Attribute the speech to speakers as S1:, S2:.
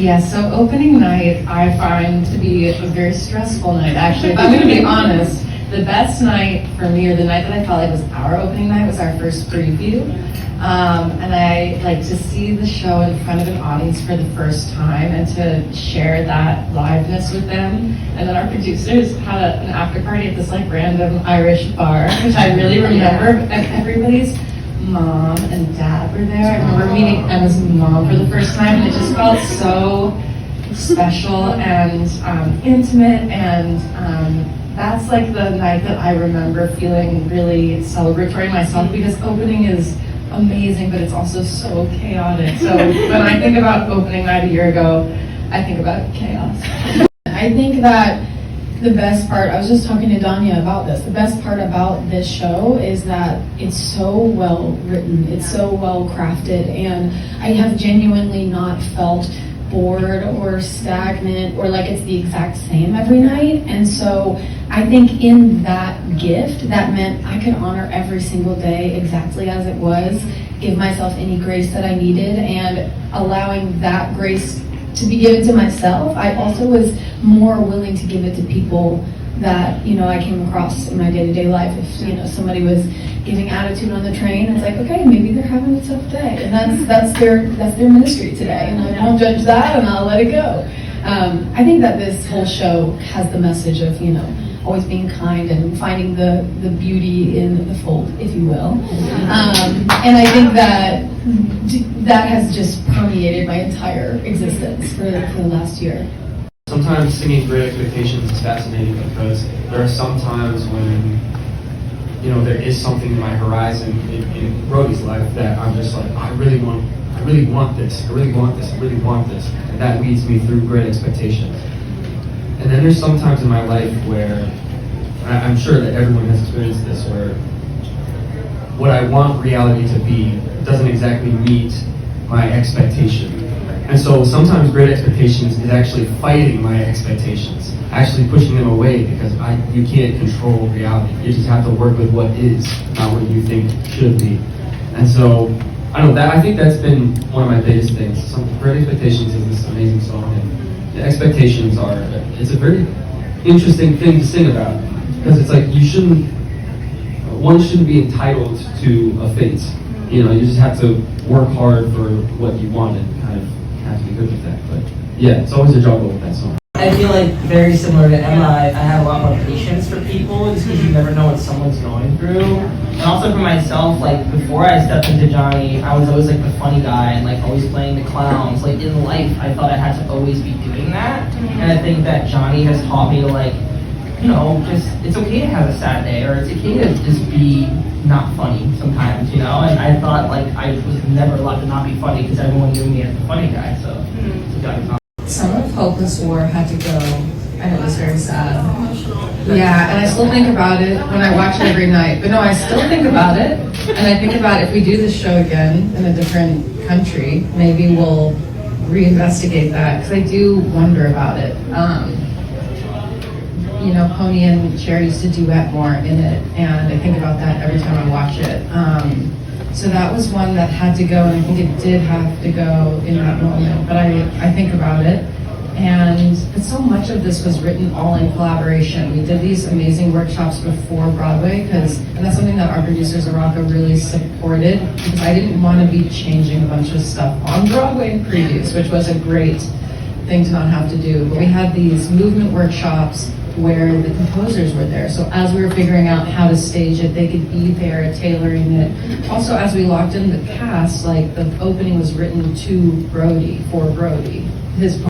S1: Yeah, so opening night I find to be a very stressful night, actually. If I'm going to be honest, the best night for me, or the night that I felt like was our opening night, was our first preview. And I like to see the show in front of an audience for the first time and to share that liveness with them. And then our producers had an after party at this like random Irish bar, which I really remember. And everybody's mom and dad were there. I remember meeting Emma's mom for the first time, and it just felt so special and intimate, and that's like the night that I remember feeling really celebratory myself, because opening is amazing, but it's also so chaotic. So when I think about opening night a year ago, I think about chaos.
S2: I think that the best part, I was just talking to Danya about this, the best part about this show is that it's so well written, it's so well crafted, and I have genuinely not felt bored or stagnant or like it's the exact same every night. And so I think in that gift, that meant I could honor every single day exactly as it was, give myself any grace that I needed, and allowing that grace to be given to myself, I also was more willing to give it to people that, you know, I came across in my day-to-day life. If, you know, somebody was giving attitude on the train, it's like, okay, maybe they're having a tough day, and that's their ministry today, and I won't judge that, and I'll let it go. I think that this whole show has the message of, you know, always being kind and finding the beauty in the fold, if you will. And I think that has just permeated my entire existence for the last year.
S3: Sometimes singing Great Expectations is fascinating because there are some times when, you know, there is something in my horizon in Brody's life that I'm just like, I really want this, and that leads me through Great Expectations. And then there's some times in my life where, I'm sure that everyone has experienced this, where what I want reality to be doesn't exactly meet my expectation. And so sometimes Great Expectations is actually fighting my expectations, actually pushing them away, because you can't control reality. You just have to work with what is, not what you think should be. And so, I don't know, I think that's been one of my biggest things. Great Expectations is this amazing song, and the expectations it's a very interesting thing to sing about, because it's like one shouldn't be entitled to a fate. You know, you just have to work hard for what you want and kind of have to be good with that. But yeah, it's always a juggle with that song.
S4: I feel like very similar to Emma, I have a lot more patience for people just because you never know what someone's going through. And also for myself, like before I stepped into Johnny, I was always like the funny guy and like always playing the clowns. Like in life, I thought I had to always be doing that. And I think that Johnny has taught me to like, you know, just, it's okay to have a sad day, or it's okay to just be not funny sometimes, you know? And I thought like I was never allowed to not be funny because everyone knew me as the funny guy, so Johnny's not.
S1: Some of Hopeless War had to go, and it was very sad. Yeah, and I still think about it when I watch it every night. But no, I still think about it, and I think about if we do this show again in a different country, maybe we'll reinvestigate that, because I do wonder about it. You know, Pony and Cher used to duet more in it, and I think about that every time I watch it. So that was one that had to go, and I think it did have to go in that moment. But I think about it, but so much of this was written all in collaboration. We did these amazing workshops before Broadway, and that's something that our producers Araka really supported, because I didn't want to be changing a bunch of stuff on Broadway in previews, which was a great thing to not have to do. But we had these movement workshops where the composers were there. So as we were figuring out how to stage it, they could be there tailoring it. Also, as we locked in the cast, like the opening was written to Brody, for Brody, his